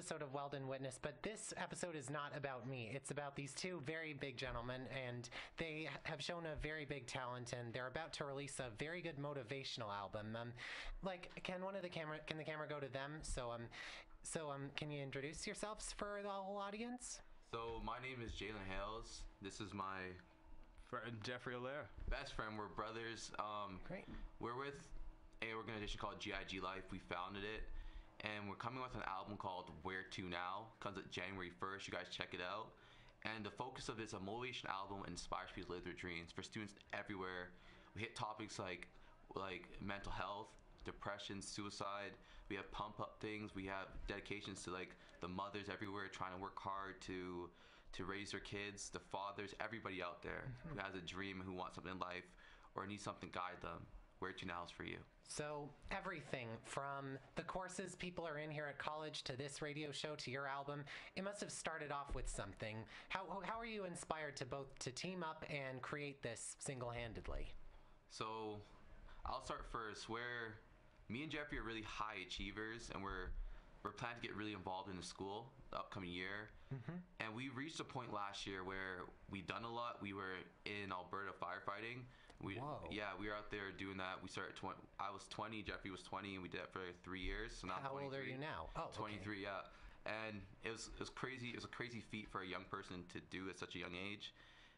episode of Weldon Witness, but this episode is not about me. It's about these two very big gentlemen, and they have shown a very big talent, and they're about to release a very good motivational album. Can the camera go to them? So can you introduce yourselves for the whole audience? So my name is Jalen Hales. This is my friend Jeffrey Allaire. Best friend. We're brothers. Great. We're with an organization called GIG Life. We founded it, and we're coming with an album called Where To Now. Comes out January 1st. You guys check it out. And the focus of it is a motivation album, inspires people to live their dreams for students everywhere. We hit topics like mental health, depression, suicide. We have pump up things. We have dedications to like the mothers everywhere trying to work hard to raise their kids, the fathers, everybody out there who has a dream, who wants something in life or needs something to guide them. Where To Now is for you. So everything from the courses people are in here at college to this radio show to your album, it must have started off with something. How are you inspired to team up and create this single-handedly? So I'll start first. Where me and Jeffrey are really high achievers, and we're planning to get really involved in the school the upcoming year. And we reached a point last year where we'd done a lot. We were in Alberta firefighting. Whoa. Yeah, we were out there doing that. We started I was 20, Jeffrey was 20, and we did that for 3 years. So now How old are you now? Oh, 23, okay. yeah. And it was crazy. It was a crazy feat for a young person to do at such a young age.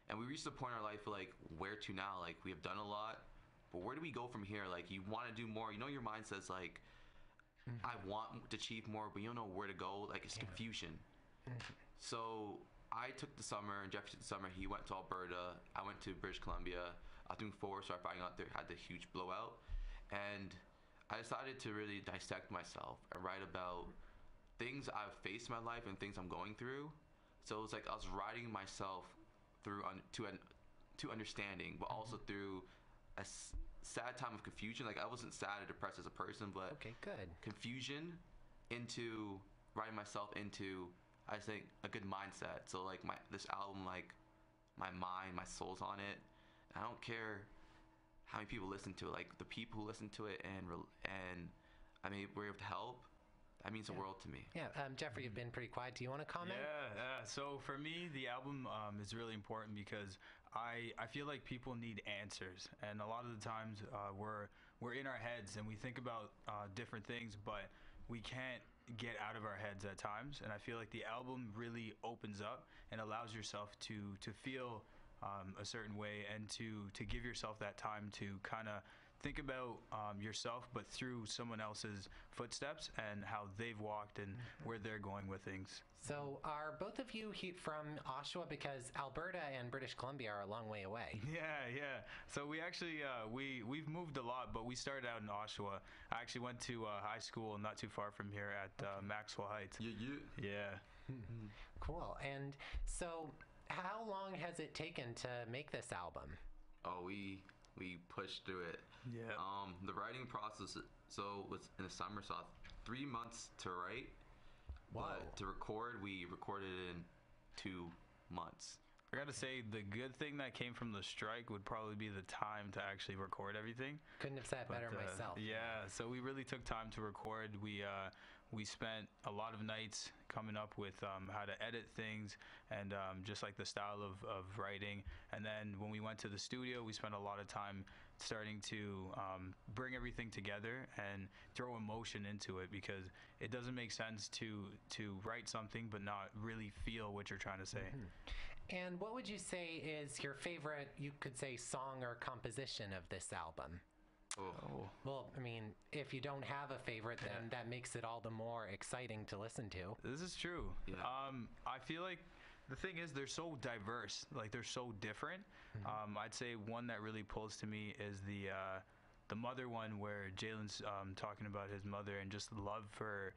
And we reached a point in our life where, like, where to now? Like, we have done a lot, but where do we go from here? Like, you want to do more. You know, your mind says, like, I want to achieve more, but you don't know where to go. Like, it's confusion. So I took the summer, and Jeffrey took the summer. He went to Alberta. I went to British Columbia. I was doing forest firefighting out there, had the huge blowout. And I decided to really dissect myself and write about things I've faced in my life and things I'm going through. So it was like I was writing myself through to understanding, but also through a sad time of confusion. Like, I wasn't sad or depressed as a person, but Okay, good. confusion into writing myself into, I think, a good mindset. So like this album, like my mind, my soul's on it. I don't care how many people listen to it. Like, the people who listen to it and I mean, we're able to help. That means the world to me. Yeah, Jeffrey, you've been pretty quiet. Do you want to comment? Yeah. So for me, the album is really important because I feel like people need answers, and a lot of the times we're in our heads and we think about different things, but we can't get out of our heads at times. And I feel like the album really opens up and allows yourself to feel a certain way, and to give yourself that time to kind of think about yourself, but through someone else's footsteps and how they've walked and where they're going with things. So are both of you from Oshawa? Because Alberta and British Columbia are a long way away. Yeah. So we actually we've moved a lot, but we started out in Oshawa. I actually went to high school not too far from here at Maxwell Heights. Yeah. Cool. And so how long has it taken to make this album? Oh, we pushed through it. Yeah. The writing process, so it was in the summer, so 3 months to write. Wow. But to record, we recorded it in 2 months. I gotta say, the good thing that came from the strike would probably be the time to actually record everything. Couldn't have said better myself. Yeah, so we really took time to record. We spent a lot of nights coming up with how to edit things and just like the style of writing. And then when we went to the studio, we spent a lot of time starting to bring everything together and throw emotion into it, because it doesn't make sense to write something but not really feel what you're trying to say. And what would you say is your favorite, you could say, song or composition of this album? Oh. Well, I mean, if you don't have a favorite, then that makes it all the more exciting to listen to. This is true. Yeah. I feel like the thing is, they're so diverse, like they're so different. I'd say one that really pulls to me is the mother one, where Jalen's talking about his mother and just love for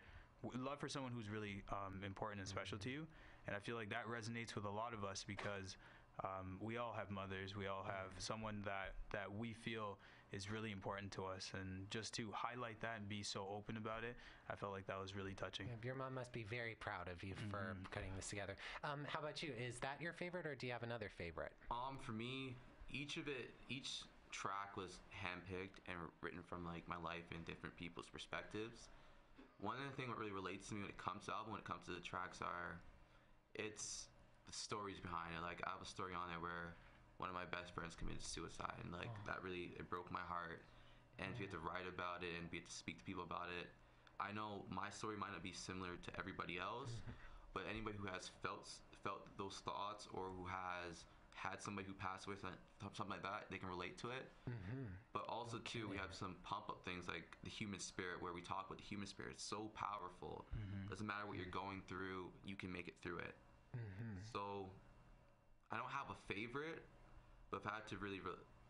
someone who's really important and special to you. And I feel like that resonates with a lot of us, because we all have mothers. We all have someone that we feel is really important to us. And just to highlight that and be so open about it, I felt like that was really touching. Yeah, your mom must be very proud of you for putting this together. How about you? Is that your favorite, or do you have another favorite? For me, each track was handpicked and written from like my life and different people's perspectives. one of the things that really relates to me when it comes to album, when it comes to the tracks, it's the stories behind it. Like, I have a story on there where one of my best friends committed suicide, and like that really, it broke my heart. And we had to write about it and we had to speak to people about it. I know my story might not be similar to everybody else, but anybody who has felt those thoughts, or who has had somebody who passed away, something like that, they can relate to it. But also too, we have some pump up things like the human spirit, where we talk about the human spirit. It's so powerful. Doesn't matter what you're going through, you can make it through it. So I don't have a favorite, but if I had to really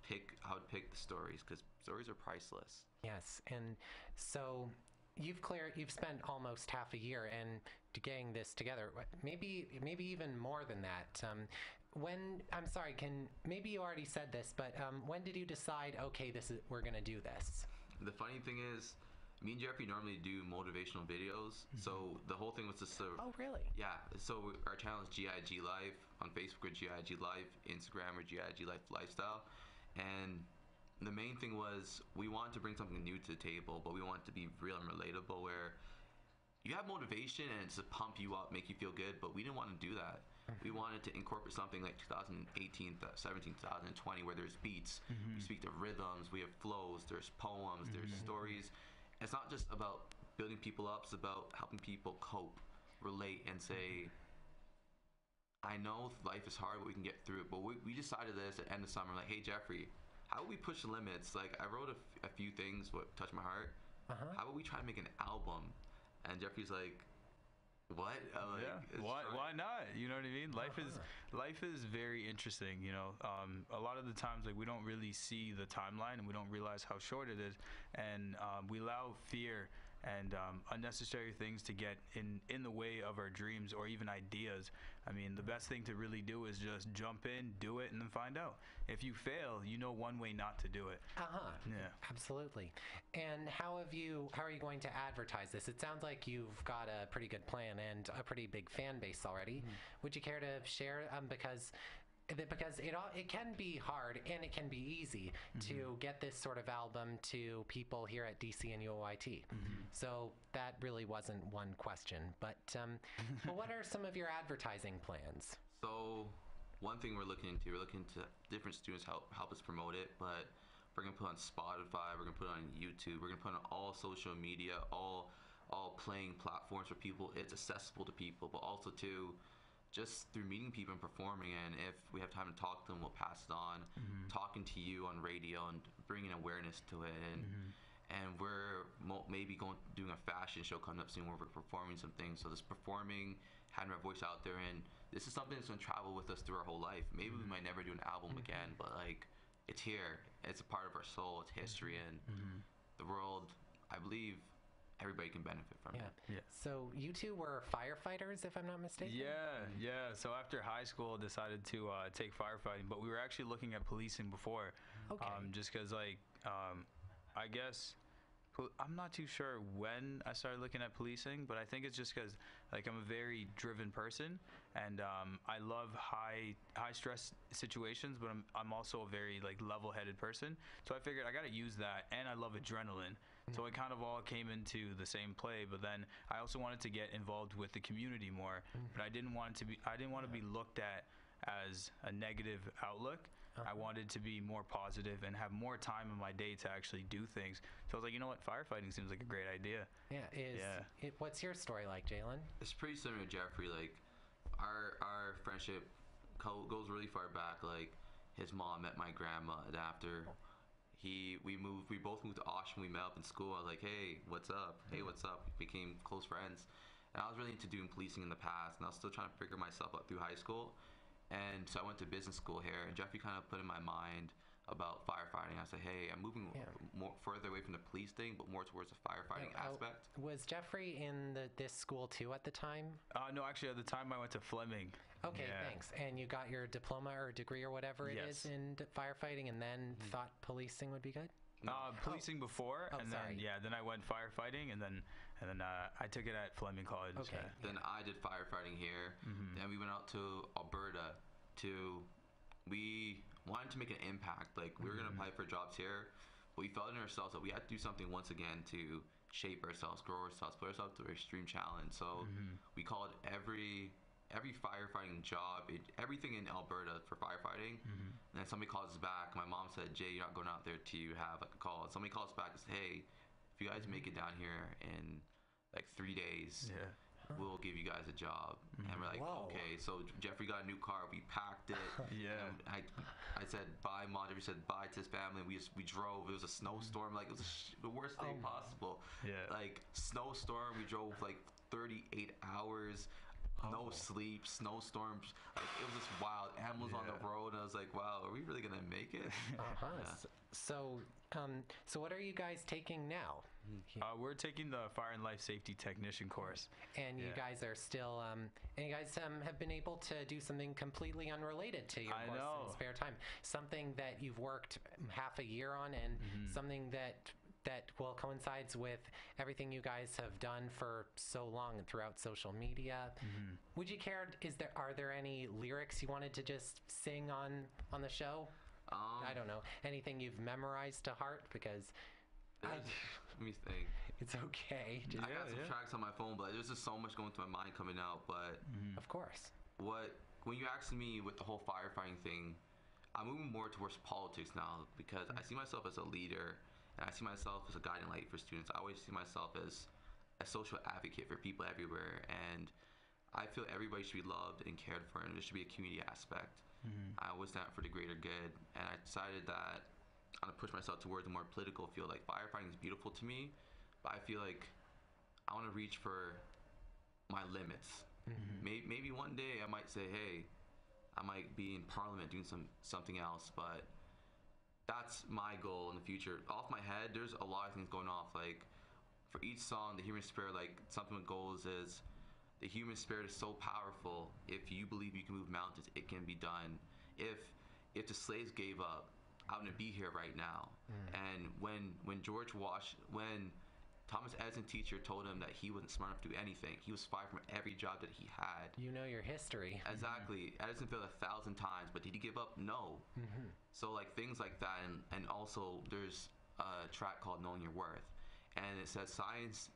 pick, I would pick the stories, because stories are priceless. Yes, and so you've spent almost half a year and getting this together. Maybe even more than that. Maybe you already said this, but when did you decide? Okay, we're gonna do this. The funny thing is, me and Jeffrey normally do motivational videos, so the whole thing was just Oh, really? Yeah, so our channel is GIG Life on Facebook, or GIG Life, Instagram, or GIG Life Lifestyle. And the main thing was, we wanted to bring something new to the table, but we wanted to be real and relatable, where you have motivation and it's to pump you up, make you feel good, but we didn't want to do that. We wanted to incorporate something like 2018, 17, 2020, where there's beats, we speak to rhythms, we have flows, there's poems, there's stories. It's not just about building people up, it's about helping people cope, relate, and say, I know life is hard, but we can get through it. But we decided this at the end of summer, like, hey, Jeffrey, how about we push the limits? Like, I wrote a few things what touched my heart. How about we try to make an album? And Jeffrey's like, what? Why not? You know what I mean? Life is very interesting. You know, a lot of the times, like, we don't really see the timeline, and we don't realize how short it is, and we allow fear and unnecessary things to get in the way of our dreams or even ideas. I mean, the best thing to really do is just jump in, do it, and then find out. If you fail, you know one way not to do it. Yeah, absolutely. And how are you going to advertise this? It sounds like you've got a pretty good plan and a pretty big fan base already. Would you care to share? Because it can be hard and it can be easy to get this sort of album to people here at DC and UOIT. So that really wasn't one question. But what are some of your advertising plans? So one thing we're looking into different students help us promote it, but we're gonna put it on Spotify, we're gonna put it on YouTube, we're gonna put it on all social media, all playing platforms for people. It's accessible to people, but also to just through meeting people and performing. And if we have time to talk to them, we'll pass it on. Talking to you on radio and bringing awareness to it. And we're maybe doing a fashion show coming up soon, where we're performing some things. So this performing, having our voice out there, and this is something that's going to travel with us through our whole life. Maybe we might never do an album again, but like, it's here. It's a part of our soul. It's history, and the world, I believe, everybody can benefit from it. Yeah. So you two were firefighters, if I'm not mistaken? Yeah. So after high school, I decided to take firefighting, but we were actually looking at policing before. Okay. Just because, like, I guess, I'm not too sure when I started looking at policing, but I think it's just because, like, I'm a very driven person, and I love high stress situations, but I'm also a very, like, level-headed person. So I figured I got to use that, and I love adrenaline. So it kind of all came into the same play. But then I also wanted to get involved with the community more, but I didn't want to be looked at as a negative outlook. I wanted to be more positive and have more time in my day to actually do things. So I was like, you know what, firefighting seems like a great idea. What's your story like, Jalen? It's pretty similar to Jeffrey. Like, our friendship goes really far back. Like, his mom met my grandma, and after we both moved to Oshawa. We met up in school. I was like, hey, what's up? Hey, what's up? We became close friends. And I was really into doing policing in the past, and I was still trying to figure myself out through high school. And so I went to business school here, and Jeffrey kind of put in my mind about firefighting. I said, hey, I'm moving more further away from the police thing, but more towards the firefighting aspect. Was Jeffrey in this school too at the time? No, actually, at the time I went to Fleming. Okay, thanks. And you got your diploma or degree or whatever it is in firefighting, and then thought policing would be good? Policing before, and then I went firefighting, and then I took it at Fleming College. Okay. Then I did firefighting here. Then we went out to Alberta we wanted to make an impact. Like, we were going to apply for jobs here, but we felt in ourselves that we had to do something once again to shape ourselves, grow ourselves, put ourselves to an extreme challenge. So we call it every firefighting job, everything in Alberta for firefighting. And then somebody calls us back. My mom said, Jay, you're not going out there to have like a call. And somebody calls back and says, hey, if you guys make it down here in like 3 days, we'll give you guys a job. And we're like, Whoa. okay. So Jeffrey got a new car. We packed it. Yeah. I said bye, Mom. Jeffrey said bye to his family. We drove. It was a snowstorm. Like, it was the worst day possible. Yeah. Like, snowstorm. We drove like 38 hours. No sleep, snowstorms. Like, it was just wild. Animals on the road, and I was like, "Wow, are we really gonna make it?" So, so what are you guys taking now? We're taking the Fire and Life Safety Technician course. And you guys are still, and you guys have been able to do something completely unrelated to your course in spare time. Something that you've worked half a year on, and something that well coincides with everything you guys have done for so long and throughout social media. Would you care? Are there any lyrics you wanted to just sing on the show? I don't know, anything you've memorized to heart, because let me think. It's okay. I got some tracks on my phone, but there's just so much going through my mind coming out. But of course, when you asked me with the whole firefighting thing, I'm moving more towards politics now, because I see myself as a leader. And I see myself as a guiding light for students. I always see myself as a social advocate for people everywhere. And I feel everybody should be loved and cared for, and there should be a community aspect. I always stand for the greater good. And I decided that I'm going to push myself towards a more political field. Like, firefighting is beautiful to me, but I feel like I want to reach for my limits. Maybe one day I might say, hey, I might be in Parliament doing something else, but that's my goal in the future. Off my head, there's a lot of things going off. Like, for each song, the human spirit, like, something with goals is, the human spirit is so powerful. If you believe you can move mountains, it can be done. If the slaves gave up, I wouldn't be here right now. And when Thomas Edison teacher told him that he wasn't smart enough to do anything, he was fired from every job that he had. You know your history. Exactly. Edison failed 1,000 times, but did he give up? No. So, like, things like that. And also, there's a track called Knowing Your Worth. And it says science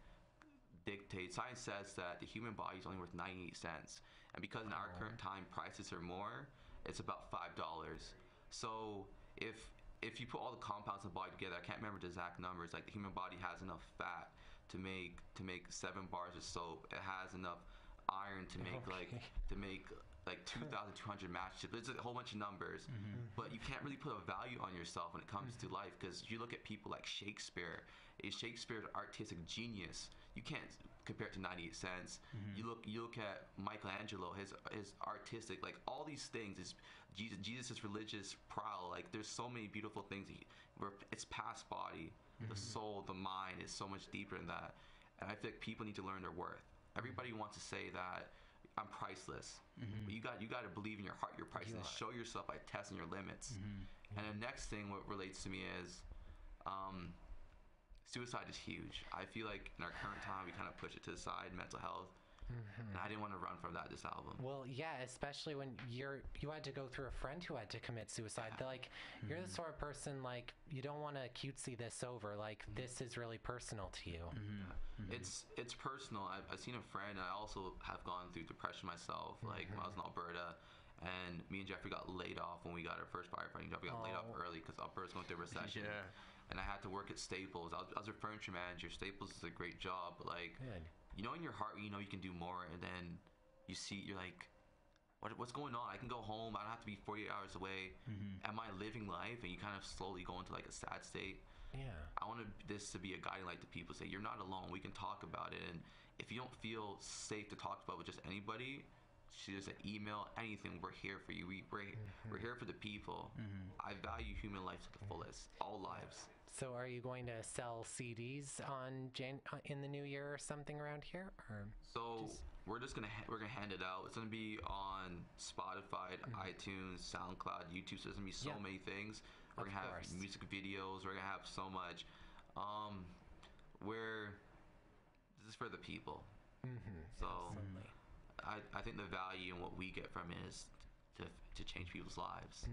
says that the human body is only worth 98 cents. And because in our current time, prices are more, it's about $5. So if you put all the compounds in the body together, I can't remember the exact numbers, like, the human body has enough fat to make 7 bars of soap. It has enough iron to make like 2,200 matches. There's a whole bunch of numbers, but you can't really put a value on yourself when it comes to life, because you look at people like Shakespeare. Shakespeare's artistic genius. You can't compare it to 98 cents. You look at Michelangelo, his artistic, like, all these things is Jesus' religious prowl. Like, there's so many beautiful things where it's past body, the soul, the mind is so much deeper than that. And I think people need to learn their worth. Everybody wants to say that I'm priceless, but you got to believe in your heart you're priceless. Show yourself by testing your limits. And the next thing what relates to me is suicide is huge. I feel like in our current time we kind of push it to the side, mental health. And I didn't want to run from that this album. Well, yeah, especially when you had to go through a friend who had to commit suicide. They're like, you're the sort of person, like, you don't want to cutesy this over. Like, this is really personal to you. It's personal. I've seen a friend. I also have gone through depression myself. Like, when I was in Alberta, and me and Jeffrey got laid off when we got our first firefighting job. We got laid off early because Alberta's going through a recession. And I had to work at Staples. I was a furniture manager. Staples is a great job, but, like, you know, in your heart, you know you can do more, and then you're like, what's going on? I can go home. I don't have to be 48 hours away. Am I living life? And you kind of slowly go into, like, a sad state. I want this to be a guiding light to people. Say, you're not alone. We can talk about it. And if you don't feel safe to talk about with just anybody, shoot us an email, anything. We're here for you. We're here for the people. I value human life to the fullest, all lives. So are you going to sell CDs in the new year or something around here? Or so we're gonna hand it out. It's gonna be on Spotify, iTunes, SoundCloud, YouTube. So there's gonna be so many things. We're gonna have music videos. We're gonna have so much. This is for the people. So I think the value and what we get from it is to change people's lives.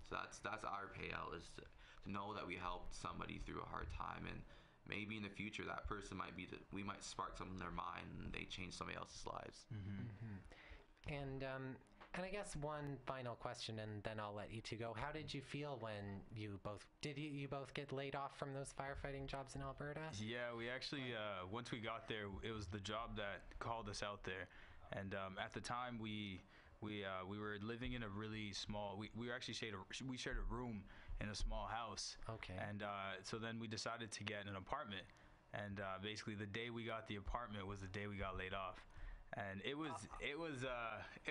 So that's our payout, is to know that we helped somebody through a hard time, and maybe in the future that person might be we might spark something in their mind and they change somebody else's lives. And I guess one final question, and then I'll let you two go. How did you feel when you both get laid off from those firefighting jobs in Alberta? Yeah, we actually once we got there, it was the job that called us out there, and at the time we were living in a really small. We actually shared a room in a small house. Okay. And so then we decided to get an apartment, and basically the day we got the apartment was the day we got laid off. And it was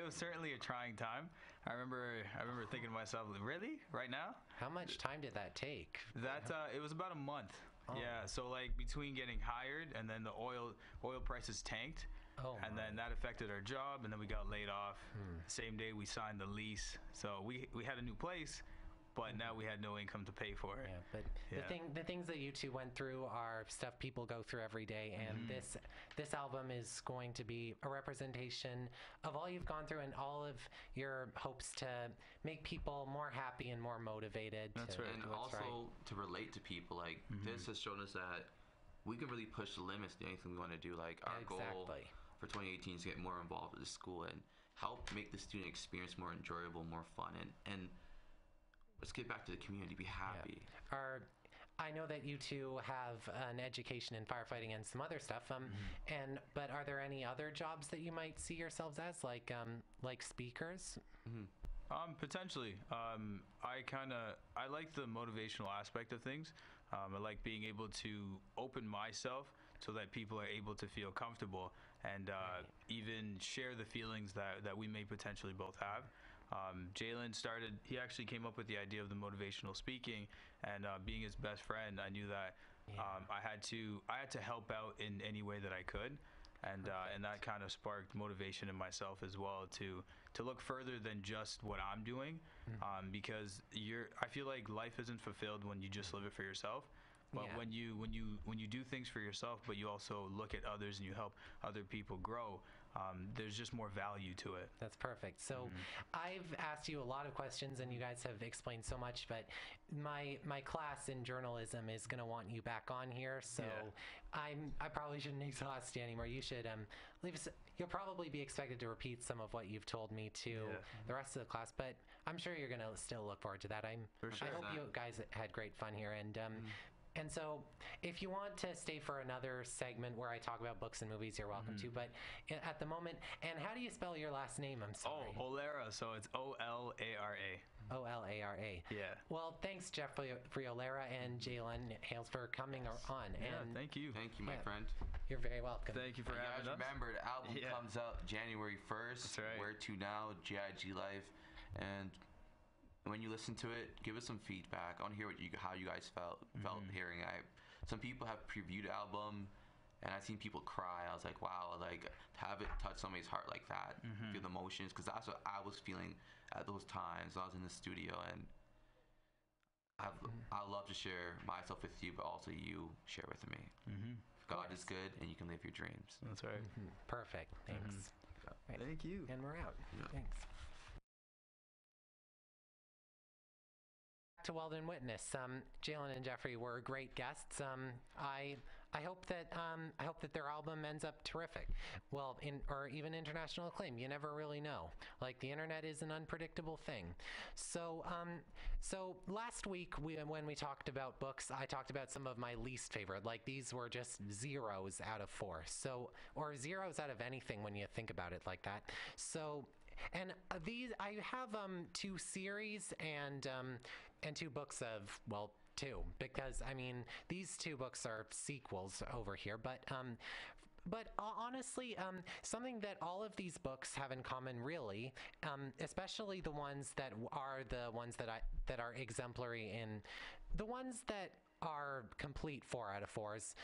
certainly a trying time. I remember thinking to myself, really, right now? How much time did that take? It was about a month. Oh. Yeah, so like between getting hired and then the oil prices tanked, and then that affected our job, and then we got laid off. Same day we signed the lease, so we had a new place, but now we had no income to pay for it. Yeah, but the things that you two went through are stuff people go through every day, and this album is going to be a representation of all you've gone through and all of your hopes to make people more happy and more motivated. That's right. And also to relate to people. Like this has shown us that we can really push the limits to anything we want to do. Like our goal for 2018 is to get more involved with the school and help make the student experience more enjoyable, more fun, and let's get back to the community, be happy. Yeah. I know that you two have an education in firefighting and some other stuff. But are there any other jobs that you might see yourselves as, like speakers? Potentially. I like the motivational aspect of things. I like being able to open myself so that people are able to feel comfortable and even share the feelings that we may potentially both have. Jalen he actually came up with the idea of the motivational speaking, and being his best friend, I knew that I had to help out in any way that I could, and that kind of sparked motivation in myself as well to look further than just what I'm doing, because I feel like life isn't fulfilled when you just live it for yourself. But when you do things for yourself, but you also look at others and you help other people grow, there's just more value to it. That's perfect. So I've asked you a lot of questions and you guys have explained so much, but my class in journalism is going to want you back on here. So I probably shouldn't exhaust you anymore. You should leave us. You'll probably be expected to repeat some of what you've told me to the rest of the class, but I'm sure you're going to still look forward to that. I hope you guys had great fun here. And so if you want to stay for another segment where I talk about books and movies, you're welcome to. But at the moment, and how do you spell your last name? I'm sorry. Oh, Olera. So it's Olara. Olara. Yeah. Well, thanks, Jeff Friolera and Jalen Hales for coming on. Yeah, and thank you. Thank you, my friend. You're very welcome. Thank you for having us. Remember, the album comes out January 1st. That's right. Where to now, GIG Life. And when you listen to it, give us some feedback. I want to hear how you guys felt hearing it. Some people have previewed the album, and I've seen people cry. I was like, wow, like to have it touch somebody's heart like that, feel the emotions, because that's what I was feeling at those times when I was in the studio. And I love to share myself with you, but also you share with me. God is good, and you can live your dreams. That's right. Perfect. Thanks. Right. Thank you. And we're out. Thanks. To Weldon Witness, Jalen and Jeffrey were great guests. I hope that their album ends up terrific. Well, or even international acclaim. You never really know. Like, the internet is an unpredictable thing. So last week when we talked about books, I talked about some of my least favorite. Like, these were just zeros out of 4. Or zeros out of anything when you think about it like that. So. And I have 2 series and 2 books of, well, 2, because I mean these 2 books are sequels over here, but honestly, something that all of these books have in common, really, especially the ones that are exemplary in the ones that are complete 4 out of 4s.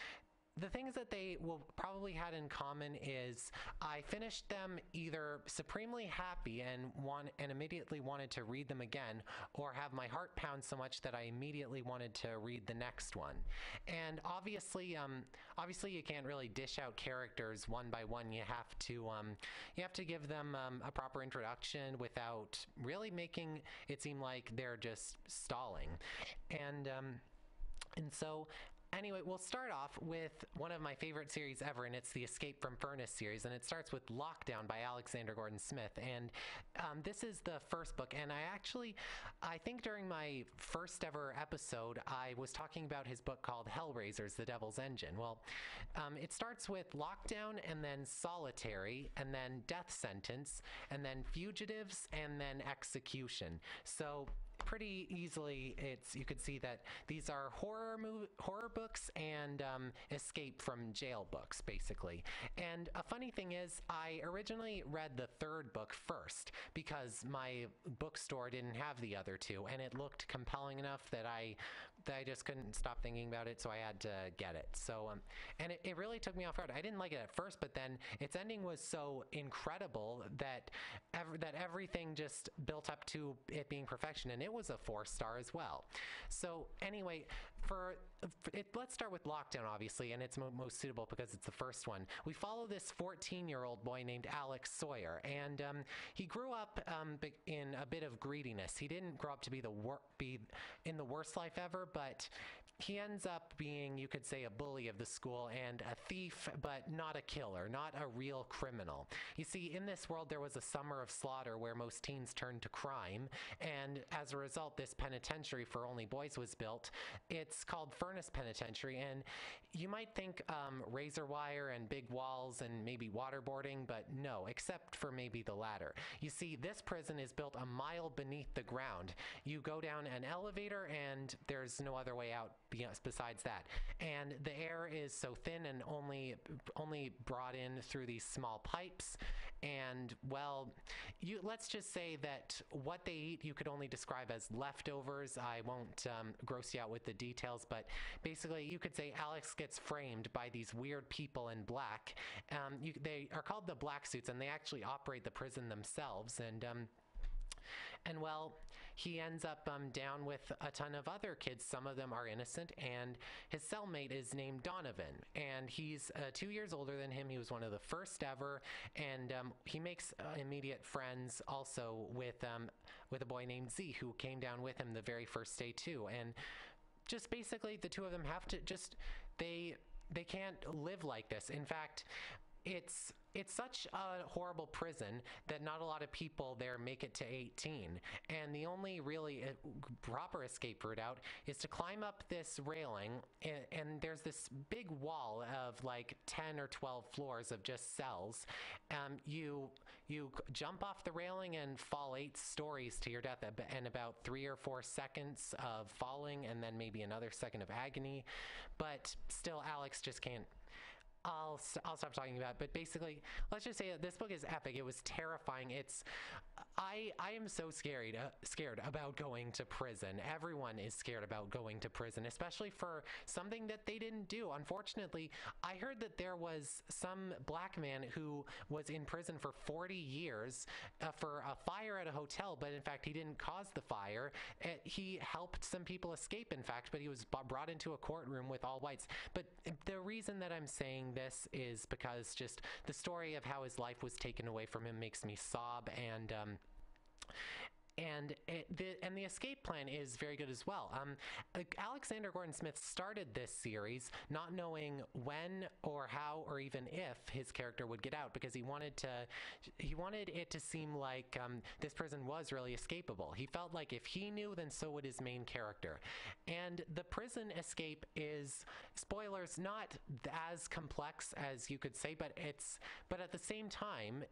The things that they will probably had in common is I finished them either supremely happy and immediately wanted to read them again, or have my heart pound so much that I immediately wanted to read the next one. And obviously you can't really dish out characters one by one. You have to give them a proper introduction without really making it seem like they're just stalling. And so anyway, we'll start off with one of my favorite series ever, and it's the Escape from Furnace series, and it starts with Lockdown by Alexander Gordon Smith. And this is the first book, and I think during my first ever episode, I was talking about his book called Hellraisers, The Devil's Engine. Well, it starts with Lockdown, and then Solitary, and then Death Sentence, and then Fugitives, and then Execution. So pretty easily, you could see that these are horror books and escape from jail books, basically. And a funny thing is, I originally read the third book first because my bookstore didn't have the other two, and it looked compelling enough that I just couldn't stop thinking about it, so I had to get it. So, and it really took me off guard. I didn't like it at first, but then its ending was so incredible that everything just built up to it being perfection, and it was a 4-star as well. So anyway, let's start with Lockdown, obviously, and it's most suitable because it's the first one. We follow this 14-year-old boy named Alex Sawyer, and he grew up in a bit of greediness. He didn't grow up to be in the worst life ever, but he ends up being, you could say, a bully of the school and a thief, but not a killer, not a real criminal. You see, in this world, there was a summer of slaughter where most teens turned to crime, and as a result, this penitentiary for only boys was built. It's called Furnace Penitentiary, and you might think razor wire and big walls and maybe waterboarding, but no, except for maybe the latter. You see, this prison is built a mile beneath the ground. You go down an elevator, and there's no other way out besides that, and the air is so thin and only brought in through these small pipes. And well, let's just say that what they eat you could only describe as leftovers. I won't gross you out with the details, but basically you could say Alex gets framed by these weird people in black. They are called the Black Suits, and they actually operate the prison themselves. And well, he ends up down with a ton of other kids. Some of them are innocent, and his cellmate is named Donovan, and he's 2 years older than him. He was one of the first ever, and he makes immediate friends also with a boy named Z, who came down with him the very first day too. And just basically, the two of them have to they can't live like this. In fact, it's such a horrible prison that not a lot of people there make it to 18. And the only really proper escape route out is to climb up this railing, and there's this big wall of like 10 or 12 floors of just cells. You jump off the railing and fall 8 stories to your death in about 3 or 4 seconds of falling, and then maybe another second of agony. But still, Alex just can't. I'll stop talking about it, but basically, let's just say that this book is epic. It was terrifying. I am so scared about going to prison. Everyone is scared about going to prison, especially for something that they didn't do. Unfortunately, I heard that there was some black man who was in prison for 40 years for a fire at a hotel, but in fact, he didn't cause the fire. He helped some people escape, in fact, but he was brought into a courtroom with all whites. But the reason that I'm saying this is because just the story of how his life was taken away from him makes me sob, and the escape plan is very good as well. Alexander Gordon Smith started this series not knowing when or how or even if his character would get out, because he wanted it to seem like this prison was really escapable. He felt like if he knew, then so would his main character. And the prison escape is, spoilers, not as complex as you could say, but at the same time,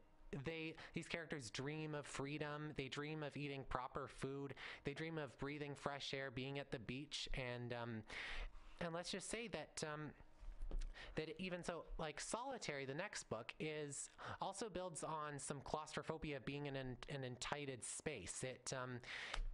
these characters dream of freedom. They dream of eating proper food. They dream of breathing fresh air, being at the beach, and let's just say that even so, like Solitary, the next book, also builds on some claustrophobia of being in an entitled space.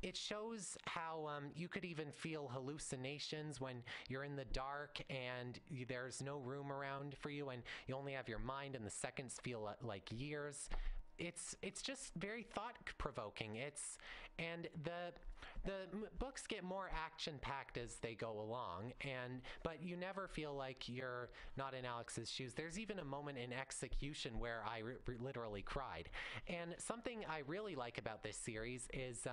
It shows how you could even feel hallucinations when you're in the dark and there's no room around for you, and you only have your mind, and the seconds feel like years. It's just very thought-provoking. And books get more action-packed as they go along, but you never feel like you're not in Alex's shoes. There's even a moment in Execution where I literally cried. And something I really like about this series is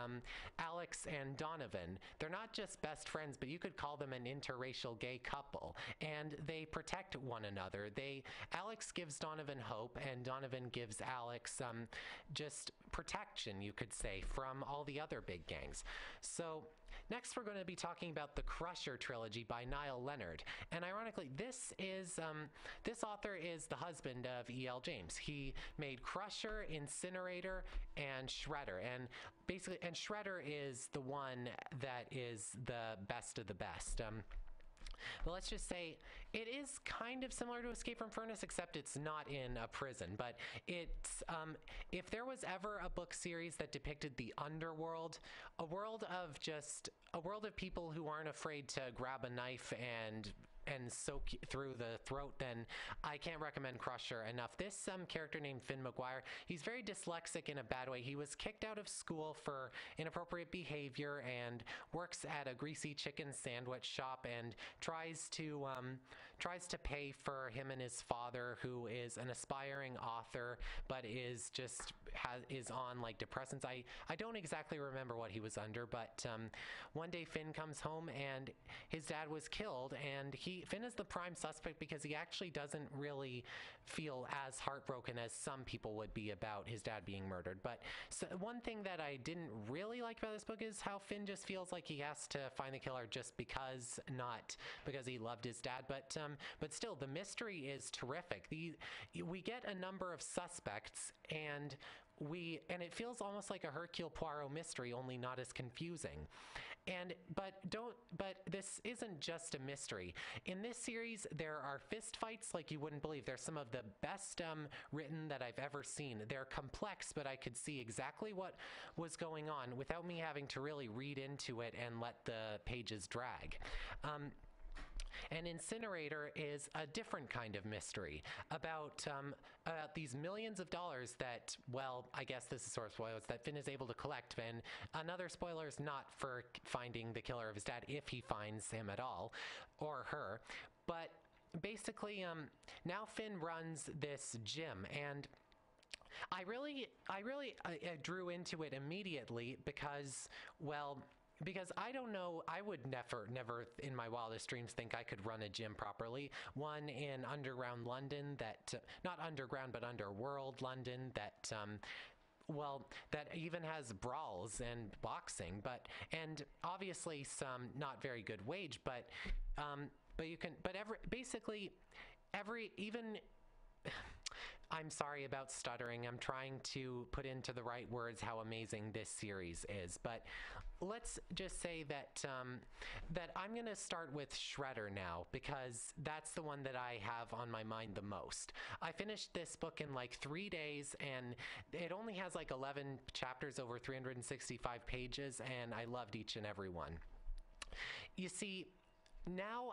Alex and Donovan. They're not just best friends, but you could call them an interracial gay couple, and they protect one another. Alex gives Donovan hope, and Donovan gives Alex just protection, you could say, from all the other big gangs. So next we're going to be talking about the Crusher trilogy by Niall Leonard. And ironically, this author is the husband of E.L. James. He made Crusher, Incinerator, and Shredder. And Shredder is the one that is the best of the best. But let's just say it is kind of similar to Escape from Furnace, except it's not in a prison. But it's if there was ever a book series that depicted the underworld, a world of people who aren't afraid to grab a knife and soak through the throat, then I can't recommend Crusher enough. This character named Finn McGuire, he's very dyslexic in a bad way. He was kicked out of school for inappropriate behavior and works at a greasy chicken sandwich shop and tries to pay for him and his father, who is an aspiring author but is on like depressants. I don't exactly remember what he was under, but one day Finn comes home and his dad was killed, and Finn is the prime suspect because he actually doesn't really feel as heartbroken as some people would be about his dad being murdered. But one thing that I didn't really like about this book is how Finn just feels like he has to find the killer just because, not because he loved his dad. But still, the mystery is terrific. We get a number of suspects, and it feels almost like a Hercule Poirot mystery, only not as confusing. But this isn't just a mystery. In this series, there are fist fights like you wouldn't believe. They're some of the best written that I've ever seen. They're complex, but I could see exactly what was going on without me having to really read into it and let the pages drag. And Incinerator is a different kind of mystery about these millions of dollars that, well, I guess this is sort of spoilers, that Finn is able to collect. And another spoiler is not for finding the killer of his dad, if he finds him at all, or her. But basically, now Finn runs this gym, and I really drew into it immediately because I don't know, I would never in my wildest dreams think I could run a gym properly. One in underground London not underground, but underworld London that even has brawls and boxing, and obviously some not very good wage, I'm sorry about stuttering. I'm trying to put into the right words how amazing this series is. But let's just say that I'm going to start with Shredder now, because that's the one that I have on my mind the most. I finished this book in like 3 days, and it only has like 11 chapters over 365 pages, and I loved each and every one. You see, now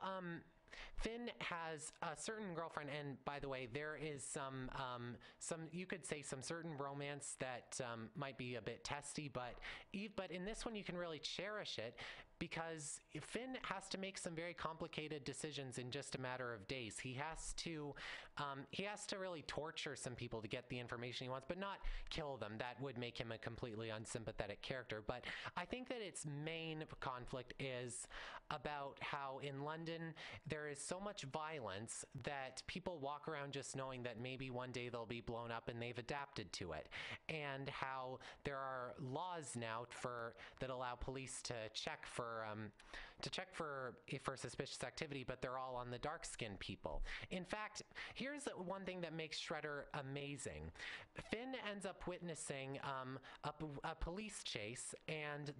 Finn has a certain girlfriend, and by the way, there is some you could say some certain romance that might be a bit testy, but in this one you can really cherish it, because Finn has to make some very complicated decisions in just a matter of days. He has to really torture some people to get the information he wants, but not kill them. That would make him a completely unsympathetic character. But I think that its main conflict is about how in London there is so much violence that people walk around just knowing that maybe one day they'll be blown up, and they've adapted to it, and how there are laws now that allow police to check for suspicious activity, but they're all on the dark-skinned people. In fact, here's one thing that makes Shredder amazing. Finn ends up witnessing a police chase, and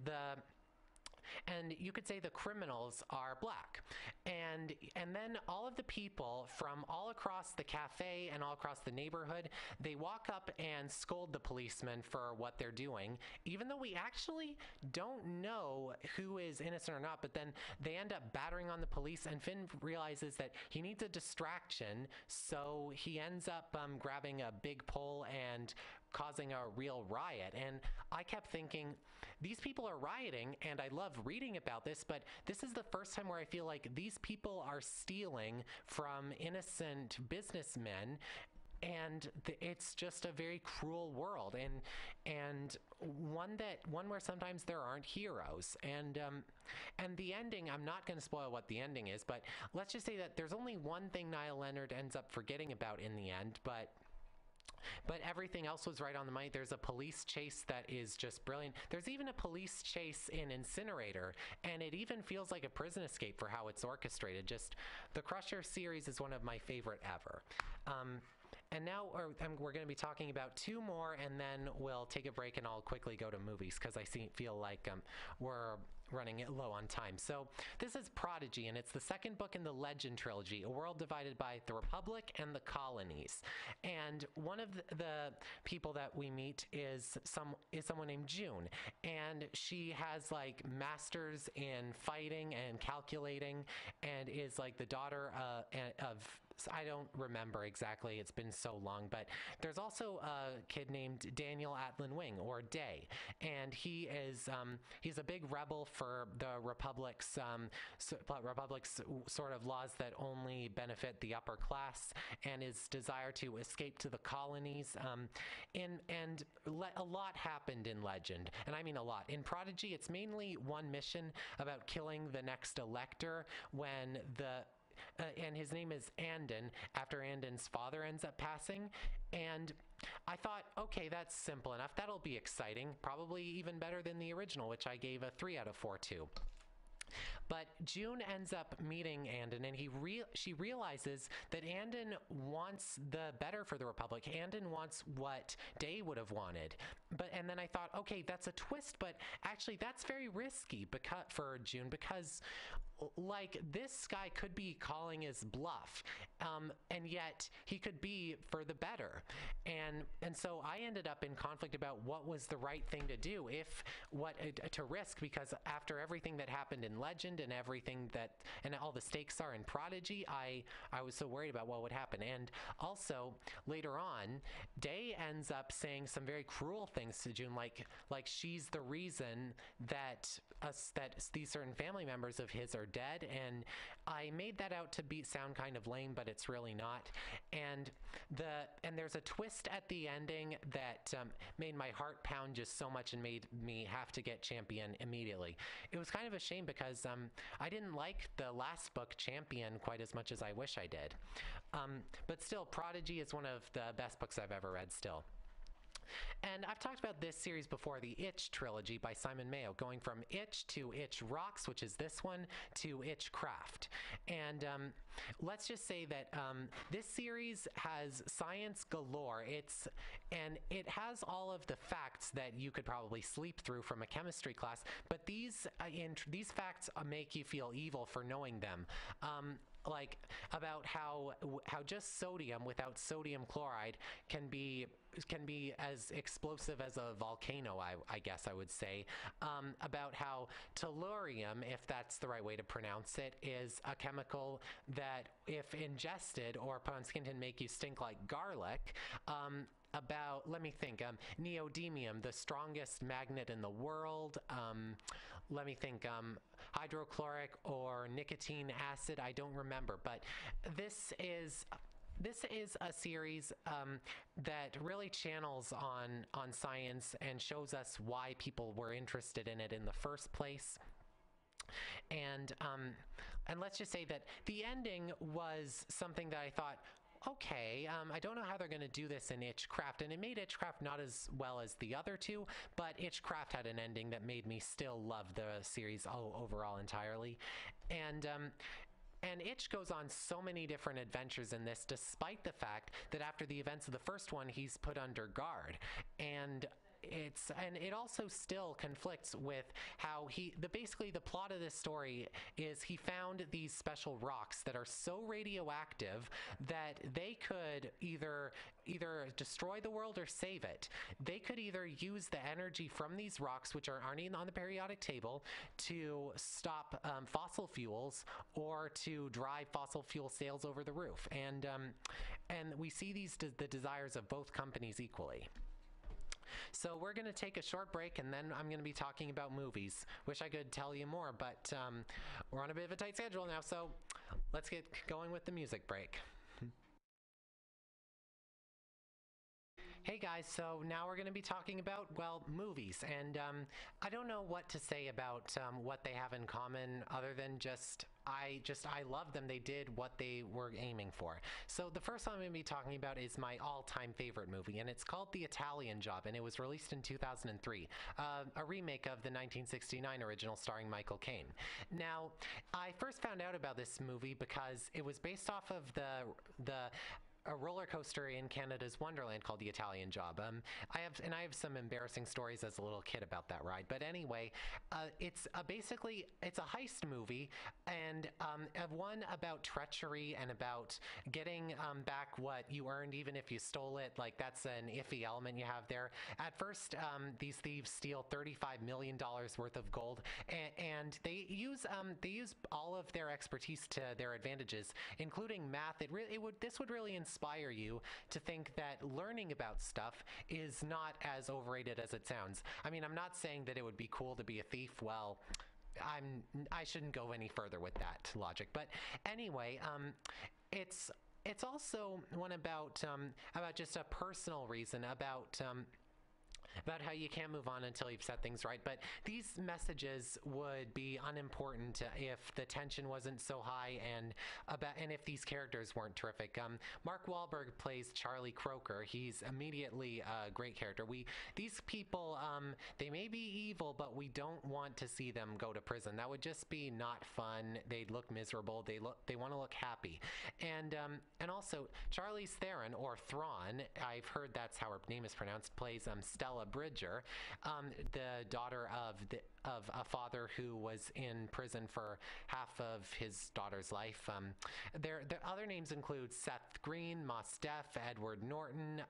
you could say the criminals are black, and then all of the people from all across the cafe and all across the neighborhood, they walk up and scold the policemen for what they're doing, even though we actually don't know who is innocent or not. But then they end up battering on the police, and Finn realizes that he needs a distraction, so he ends up grabbing a big pole and causing a real riot. And I kept thinking, these people are rioting, and I love reading about this, but this is the first time where I feel like these people are stealing from innocent businessmen, and it's just a very cruel world, and one where sometimes there aren't heroes. And the ending, I'm not going to spoil what the ending is, but let's just say that there's only one thing Niall Leonard ends up forgetting about in the end, but everything else was right on the money. There's a police chase that is just brilliant. There's even a police chase in Incinerator, and it even feels like a prison escape for how it's orchestrated. Just the Crusher series is one of my favorite ever. And now we're going to be talking about two more, and then we'll take a break, and I'll quickly go to movies because I feel like we're running it low on time. So this is Prodigy, and it's the second book in the Legend trilogy, a world divided by the Republic and the colonies. And one of the people that we meet is someone named June, and she has like masters in fighting and calculating, and is like the daughter of I don't remember exactly, it's been so long, but there's also a kid named Daniel Atlan Wing, or Day, and he's a big rebel for the Republic's sort of laws that only benefit the upper class, and his desire to escape to the colonies. A lot happened in Legend, and I mean a lot. In Prodigy, it's mainly one mission about killing the next elector when and his name is Andon, after Andon's father ends up passing. And I thought, okay, that's simple enough. That'll be exciting. Probably even better than the original, which I gave a 3 out of 4 to. But June ends up meeting Andon, and she realizes that Andon wants the better for the Republic. Andon wants what Day would have wanted. And then I thought, okay, that's a twist, but actually that's very risky for June, because like this guy could be calling his bluff, and yet he could be for the better. And so I ended up in conflict about what was the right thing to do, to risk, because after everything that happened in Legend and all the stakes are in Prodigy, I was so worried about what would happen. And also later on, Day ends up saying some very cruel things to June, like she's the reason that these certain family members of his are dead, and I made that out to sound kind of lame, but it's really not. And there's a twist at the ending that made my heart pound just so much and made me have to get Champion immediately. It was kind of a shame because I didn't like the last book, Champion, quite as much as I wish I did. But still, Prodigy is one of the best books I've ever read still. And I've talked about this series before, the Itch trilogy by Simon Mayo, going from Itch to Itch Rocks, which is this one, to Itch Craft. And let's just say that this series has science galore. It has all of the facts that you could probably sleep through from a chemistry class, but these facts make you feel evil for knowing them. Like about how just sodium without sodium chloride can be as explosive as a volcano, I guess I would say. About how tellurium, if that's the right way to pronounce it, is a chemical that if ingested or put on skin can make you stink like garlic. Let me think, neodymium, the strongest magnet in the world. Let me think, hydrochloric or nicotine acid, I don't remember, but this is a series that really channels on science and shows us why people were interested in it in the first place. And let's just say that the ending was something that I thought, okay, I don't know how they're going to do this in Itchcraft, and it made Itchcraft not as well as the other two, but Itchcraft had an ending that made me still love the series overall entirely. And Itch goes on so many different adventures in this, despite the fact that after the events of the first one, he's put under guard. And it also still conflicts with how basically the plot of this story is he found these special rocks that are so radioactive that they could either destroy the world or save it. They could either use the energy from these rocks, which aren't even on the periodic table, to stop fossil fuels or to drive fossil fuel sales over the roof. And we see the desires of both companies equally. So we're going to take a short break, and then I'm going to be talking about movies. Wish I could tell you more, but we're on a bit of a tight schedule now, so let's get going with the music break. Hey guys, so now we're going to be talking about, well, movies, and I don't know what to say about what they have in common other than I love them. They did what they were aiming for. So the first one I'm going to be talking about is my all-time favorite movie, and it's called The Italian Job, and it was released in 2003, a remake of the 1969 original starring Michael Caine. Now, I first found out about this movie because it was based off of the a roller coaster in Canada's Wonderland called The Italian Job. I have some embarrassing stories as a little kid about that ride. But anyway, it's basically it's a heist movie, and one about treachery and about getting back what you earned, even if you stole it. Like that's an iffy element you have there. At first, these thieves steal $35 million worth of gold, and they use all of their expertise to their advantages, including math. This would really inspire you to think that learning about stuff is not as overrated as it sounds. I mean, I'm not saying that it would be cool to be a thief. Well, I shouldn't go any further with that logic. But anyway, it's also one about just a personal reason about how you can't move on until you've set things right. But these messages would be unimportant if the tension wasn't so high and if these characters weren't terrific. Mark Wahlberg plays Charlie Croker. He's immediately a great character. These people, they may be evil, but we don't want to see them go to prison. That would just be not fun. They'd look miserable. They want to look happy. And also Charlize Theron, or Thrawn, I've heard that's how her name is pronounced, plays Stella Bridger, the daughter of a father who was in prison for half of his daughter's life. Their other names include Seth Green, Mos Def, Edward Norton,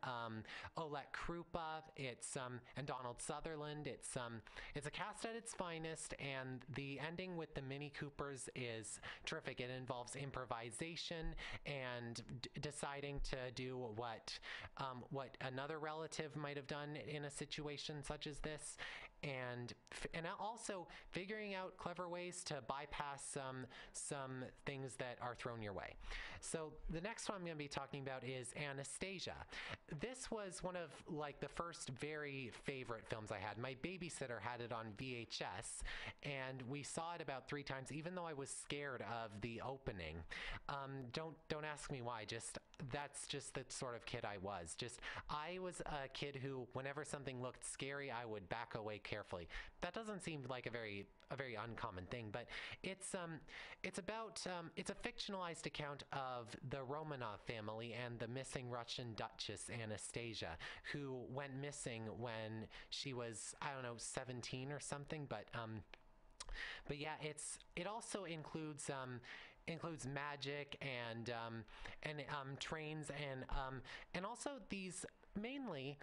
Olet Krupa, and Donald Sutherland. It's a cast at its finest, and the ending with the Mini Coopers is terrific. It involves improvisation and deciding to do what another relative might have done in a situation such as this, and also figuring out clever ways to bypass some things that are thrown your way. So the next one I'm going to be talking about is Anastasia. This was one of the first very favorite films I had. My babysitter had it on VHS, and we saw it about 3 times, even though I was scared of the opening. Don't ask me why. That's just the sort of kid I was. I was a kid who, whenever something looked scary, I would back away carefully. That doesn't seem like a very uncommon thing, but it's a fictionalized account of the Romanov family and the missing Russian Duchess Anastasia, who went missing when she was, I don't know, 17 or something. But yeah, it also includes magic and trains and also these, mainly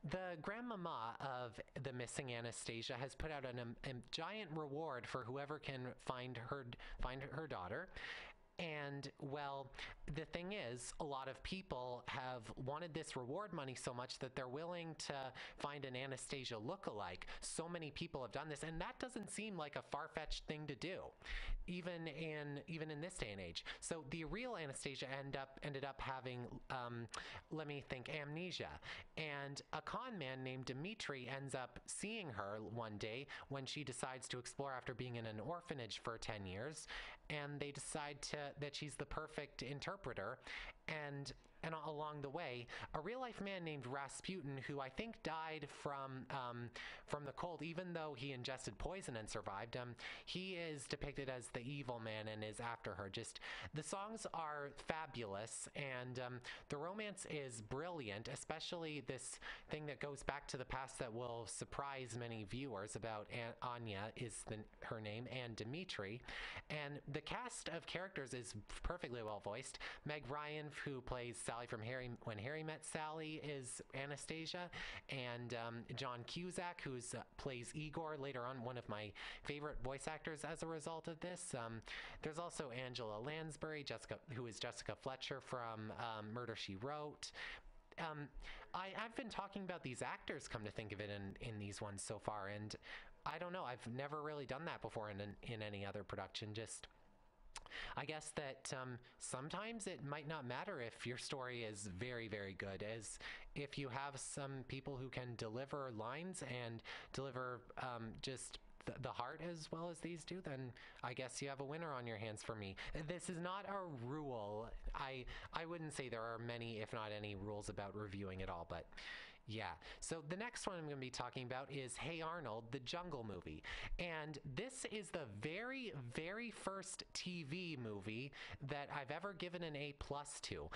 the grandmama of the missing Anastasia has put out a giant reward for whoever can find her daughter. And, well, the thing is, a lot of people have wanted this reward money so much that they're willing to find an Anastasia look-alike. So many people have done this, and that doesn't seem like a far-fetched thing to do, even in this day and age. So the real Anastasia ended up having, let me think, amnesia. And a con man named Dmitri ends up seeing her one day when she decides to explore after being in an orphanage for 10 years. And they decide that she's the perfect interpreter, and along the way, a real-life man named Rasputin, who I think died from the cold, even though he ingested poison and survived. He is depicted as the evil man and is after her. The songs are fabulous, and the romance is brilliant, especially this thing that goes back to the past that will surprise many viewers about Anya is her name, and Dmitri. And the cast of characters is perfectly well voiced. Meg Ryan, who plays Sally from When Harry Met Sally, is Anastasia, and John Cusack, who plays Igor, later on one of my favorite voice actors as a result of this. There's also Angela Lansbury, who is Jessica Fletcher from Murder, She Wrote. I've been talking about these actors, come to think of it, in these ones so far, and I don't know. I've never really done that before in any other production. Just I guess that sometimes it might not matter if your story is very, very good, as if you have some people who can deliver lines and deliver just the heart as well as these do, then I guess you have a winner on your hands for me. This is not a rule. I wouldn't say there are many, if not any, rules about reviewing at all, but yeah. So the next one I'm going to be talking about is Hey Arnold, the Jungle movie. And this is the very, very first TV movie that I've ever given an A plus to.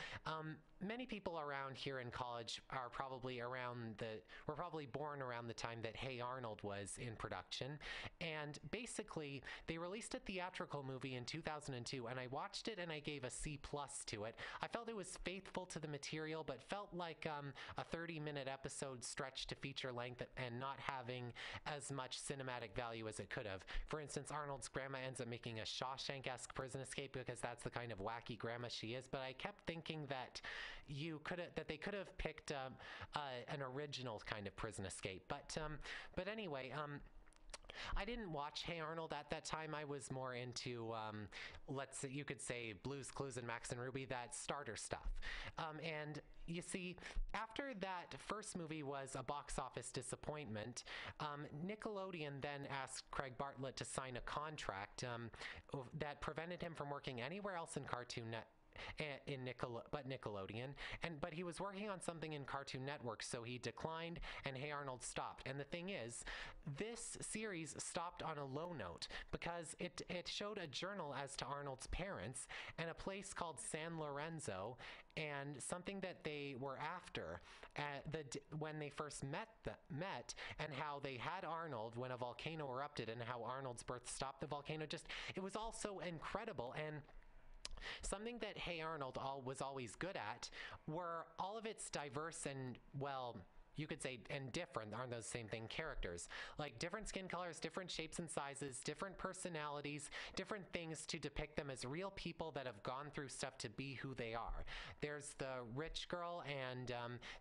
Many people around here in college are probably were probably born around the time that Hey Arnold was in production. And basically, they released a theatrical movie in 2002, and I watched it and I gave a C plus to it. I felt it was faithful to the material, but felt like a 30-minute episode stretched to feature length and not having as much cinematic value as it could have. For instance, Arnold's grandma ends up making a Shawshank-esque prison escape because that's the kind of wacky grandma she is, but I kept thinking that they could have picked an original kind of prison escape. But anyway, I didn't watch Hey Arnold at that time. I was more into, you could say, Blue's Clues and Max and Ruby, that starter stuff. And you see, after that first movie was a box office disappointment, Nickelodeon then asked Craig Bartlett to sign a contract that prevented him from working anywhere else in Nickelodeon, but he was working on something in Cartoon Network, so he declined, and Hey Arnold stopped. And the thing is, this series stopped on a low note because it showed a journal as to Arnold's parents and a place called San Lorenzo, and something that they were after when they first met, and how they had Arnold when a volcano erupted, and how Arnold's birth stopped the volcano. It was all so incredible. And something that Hey Arnold was always good at were all of its diverse and, well, you could say, and different, aren't those same thing, characters. Like different skin colors, different shapes and sizes, different personalities, different things to depict them as real people that have gone through stuff to be who they are. There's the rich girl, and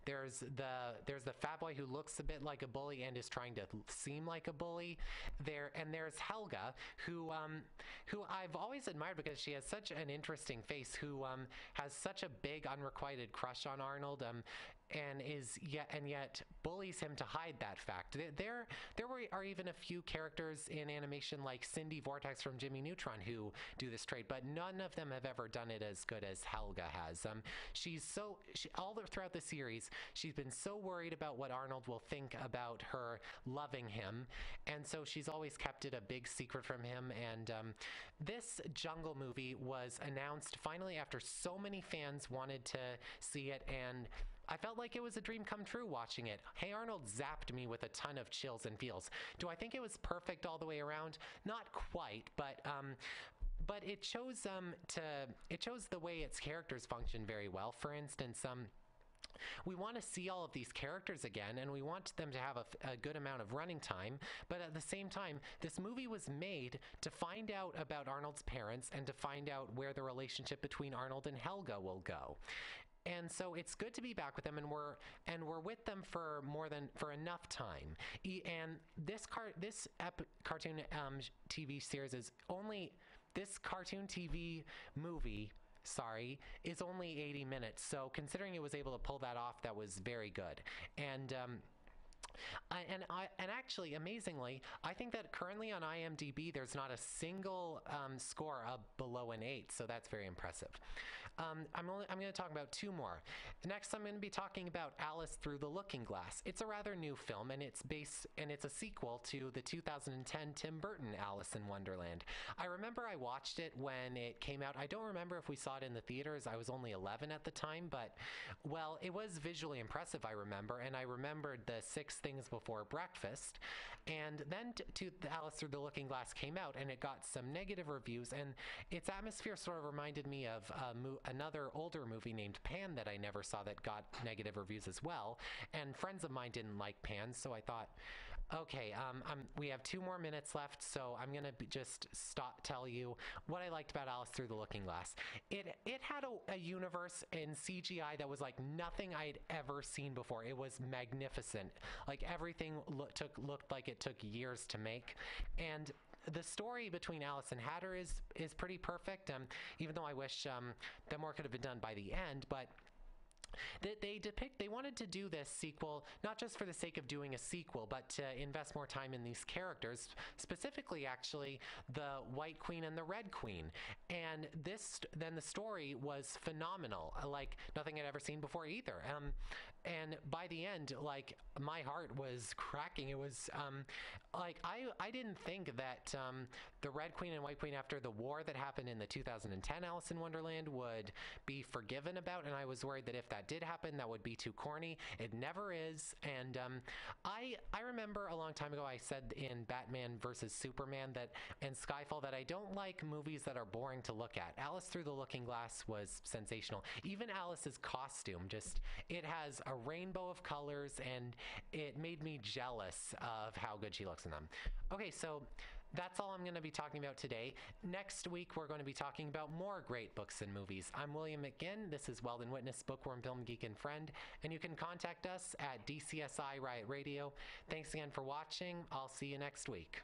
there's the fat boy who looks a bit like a bully and is trying to seem like a bully. There's Helga, who I've always admired because she has such an interesting face, who has such a big unrequited crush on Arnold, and yet bullies him to hide that fact. There are even a few characters in animation like Cindy Vortex from Jimmy Neutron who do this trait, but none of them have ever done it as good as Helga has. All throughout the series, she's been so worried about what Arnold will think about her loving him, and so she's always kept it a big secret from him. And this Jungle movie was announced finally after so many fans wanted to see it, and I felt like it was a dream come true watching it. Hey Arnold zapped me with a ton of chills and feels. Do I think it was perfect all the way around? Not quite, but it chose the way its characters function very well. For instance, we want to see all of these characters again, and we want them to have a good amount of running time, but at the same time, this movie was made to find out about Arnold's parents and to find out where the relationship between Arnold and Helga will go. And so it's good to be back with them, and we're with them for enough time. And this cartoon TV series this cartoon TV movie, is only 80 minutes. So considering it was able to pull that off, that was very good. And actually, amazingly, I think that currently on IMDb there's not a single score below an 8, so that's very impressive. I'm going to talk about two more. Next, I'm going to be talking about Alice Through the Looking Glass. It's a rather new film, and it's a sequel to the 2010 Tim Burton Alice in Wonderland. I remember I watched it when it came out. I don't remember if we saw it in the theaters. I was only 11 at the time, but, well, it was visually impressive, I remember, and I remembered the 6 Things Before Breakfast. And then Alice Through the Looking Glass came out, and it got some negative reviews, and its atmosphere sort of reminded me of another older movie named Pan that I never saw that got negative reviews as well. And friends of mine didn't like Pan, so I thought, Okay, we have 2 more minutes left, so I'm gonna just tell you what I liked about Alice Through the Looking Glass. It had a universe in CGI that was like nothing I'd ever seen before. It was magnificent. Like everything looked like it took years to make, and the story between Alice and Hatter is pretty perfect. Even though I wish that more could have been done by the end, but they wanted to do this sequel not just for the sake of doing a sequel, but to invest more time in these characters, specifically actually the White Queen and the Red Queen. And then the story was phenomenal, like nothing I'd ever seen before either. And by the end, like my heart was cracking. It was like I didn't think that the Red Queen and White Queen, after the war that happened in the 2010 Alice in Wonderland, would be forgiven about, and I was worried that if that did happen, that would be too corny. It never is. And I remember a long time ago I said in Batman versus Superman and Skyfall that I don't like movies that are boring to look at. Alice Through the Looking Glass was sensational. Even Alice's costume, it has a rainbow of colors, and it made me jealous of how good she looks in them. Okay, so that's all I'm going to be talking about today. Next week, we're going to be talking about more great books and movies. I'm William McGinn. This is Weldon Witness, Bookworm, Film Geek, and Friend. And you can contact us at DCSI Riot Radio. Thanks again for watching. I'll see you next week.